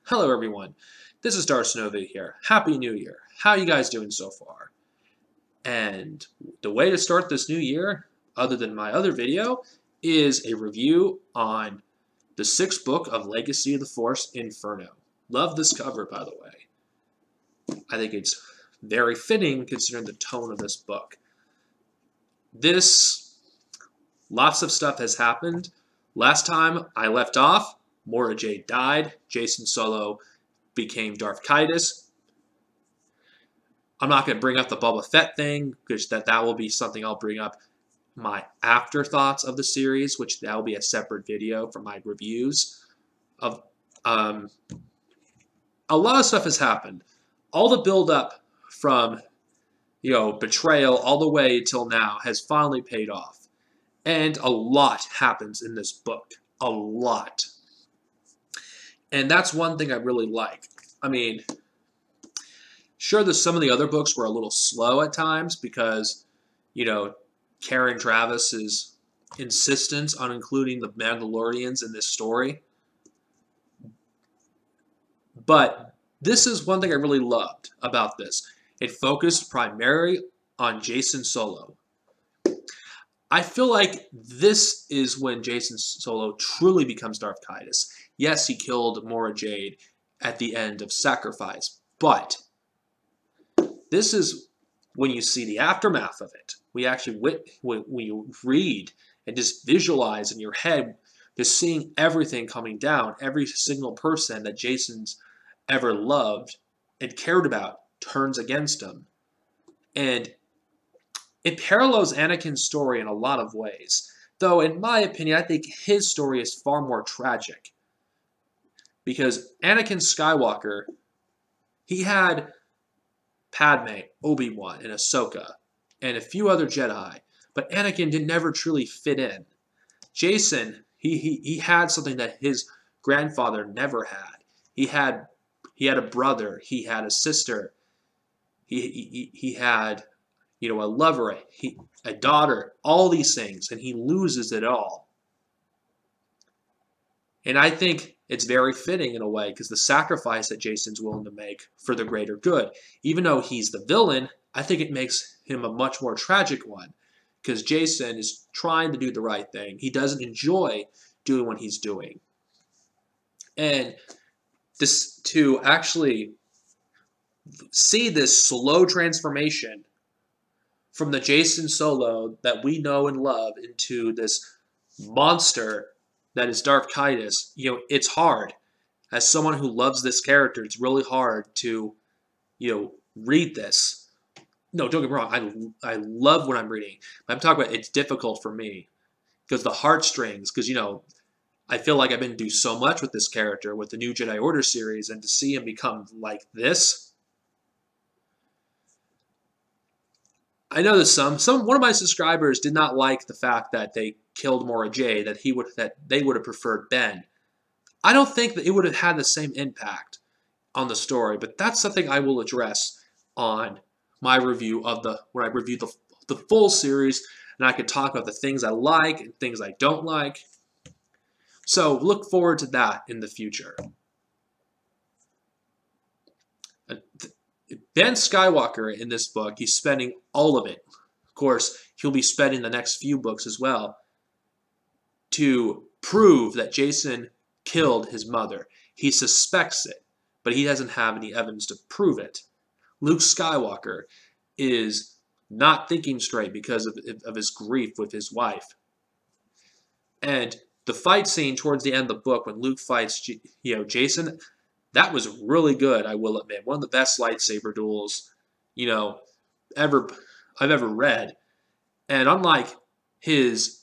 Hello everyone, this is Darcinova here. Happy New Year. How are you guys doing so far? And the way to start this new year, other than my other video, is a review on the 6th book of Legacy of the Force, Inferno. Love this cover, by the way. I think it's very fitting considering the tone of this book. Lots of stuff has happened. Last time I left off, Mara Jade died. Jacen Solo became Darth Kaitis. I'm not going to bring up the Boba Fett thing, because that will be something I'll bring up my afterthoughts of the series, which that will be a separate video for my reviews of. A lot of stuff has happened. All the build up from betrayal all the way till now has finally paid off, and a lot happens in this book. A lot. And that's one thing I really like. I mean, sure, some of the other books were a little slow at times because, Karen Travis's insistence on including the Mandalorians in this story. But this is one thing I really loved about this. It focused primarily on Jacen Solo. I feel like this is when Jacen Solo truly becomes Darth Kaitis. Yes, he killed Mara Jade at the end of Sacrifice, but this is when you see the aftermath of it. We actually, when you read and just visualize in your head, just seeing everything coming down, every single person that Jacen's ever loved and cared about turns against him. And it parallels Anakin's story in a lot of ways. Though, in my opinion, I think his story is far more tragic. Because Anakin Skywalker, he had Padme, Obi-Wan, and Ahsoka, and a few other Jedi, but Anakin never truly fit in. Jacen, he had something that his grandfather never had. He had a brother, he had a sister, he had a lover, a daughter, all these things, and he loses it all. And I think it's very fitting in a way, because the sacrifice that Jacen's willing to make for the greater good, even though he's the villain, I think it makes him a much more tragic one, because Jacen is trying to do the right thing. He doesn't enjoy doing what he's doing. And to actually see this slow transformation from the Jacen Solo that we know and love into this monster that is Darth Kaitis, it's hard. As someone who loves this character, it's really hard to, read this. No, don't get me wrong. I love what I'm reading. But I'm talking about it's difficult for me because the heartstrings, because, I feel like I've been doing so much with this character with the New Jedi Order series, and to see him become like this. I know that one of my subscribers did not like the fact that they killed Mara Jade, that they would have preferred Ben. I don't think that it would have had the same impact on the story, but that's something I will address on my review of when I review the full series, and I can talk about the things I like and things I don't like. So look forward to that in the future. Ben Skywalker in this book, he's spending all of it. Of course, he'll be spending the next few books as well to prove that Jacen killed his mother. He suspects it, but he doesn't have any evidence to prove it. Luke Skywalker is not thinking straight because of his grief with his wife. And the fight scene towards the end of the book when Luke fights Jacen, that was really good, I will admit. One of the best lightsaber duels, I've ever read. And unlike his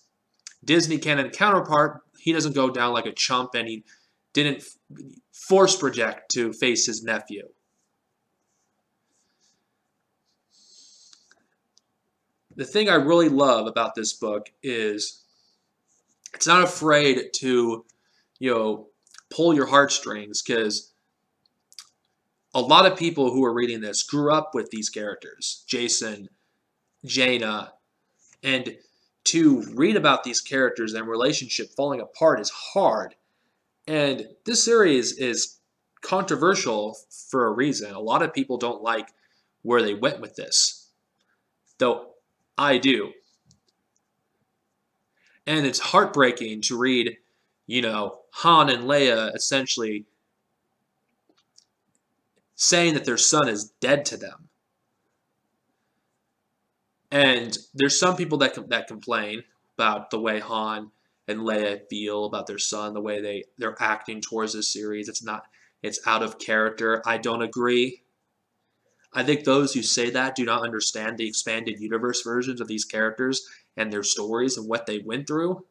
Disney canon counterpart, he doesn't go down like a chump, and he didn't force project to face his nephew. The thing I really love about this book is it's not afraid to, pull your heartstrings, because a lot of people who are reading this grew up with these characters, Jacen, Jaina, and to read about these characters and relationship falling apart is hard. And this series is controversial for a reason. A lot of people don't like where they went with this, though I do. And it's heartbreaking to read, Han and Leia essentially saying that their son is dead to them. And there's some people that complain about the way Han and Leia feel about their son, the way they're acting towards this series. It's out of character. I don't agree. I think those who say that do not understand the expanded universe versions of these characters and their stories and what they went through.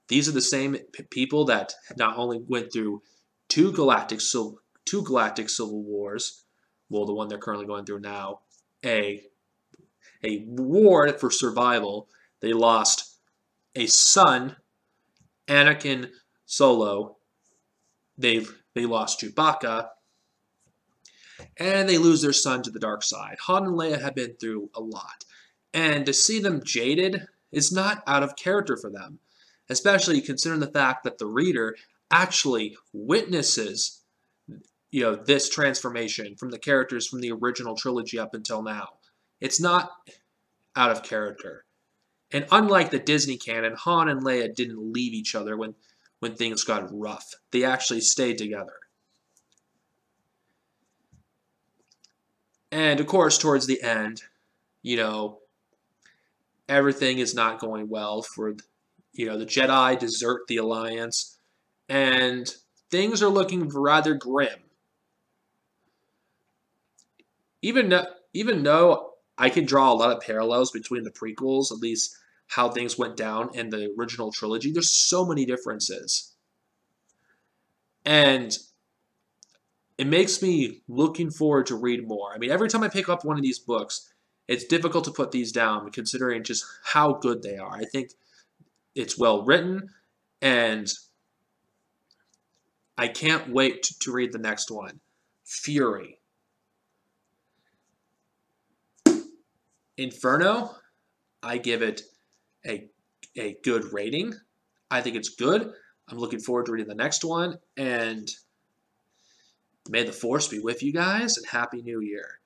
These are the same people that not only went through two galactic civil wars, well, the one they're currently going through now, a war for survival. They lost a son, Anakin Solo. They lost Chewbacca, and they lose their son to the dark side. Han and Leia have been through a lot, and to see them jaded is not out of character for them, especially considering the fact that the reader actually witnesses, this transformation from the characters from the original trilogy up until now. It's not out of character. And unlike the Disney canon, Han and Leia didn't leave each other when things got rough. They actually stayed together. And of course, towards the end, everything is not going well for, the Jedi desert the Alliance, and things are looking rather grim. Even though I can draw a lot of parallels between the prequels, at least how things went down in the original trilogy, there's so many differences. And it makes me looking forward to read more. I mean, every time I pick up one of these books, it's difficult to put these down considering just how good they are. I think it's well written, and I can't wait to read the next one, Fury. Inferno, I give it a good rating. I think it's good. I'm looking forward to reading the next one, and may the Force be with you guys, and Happy New Year.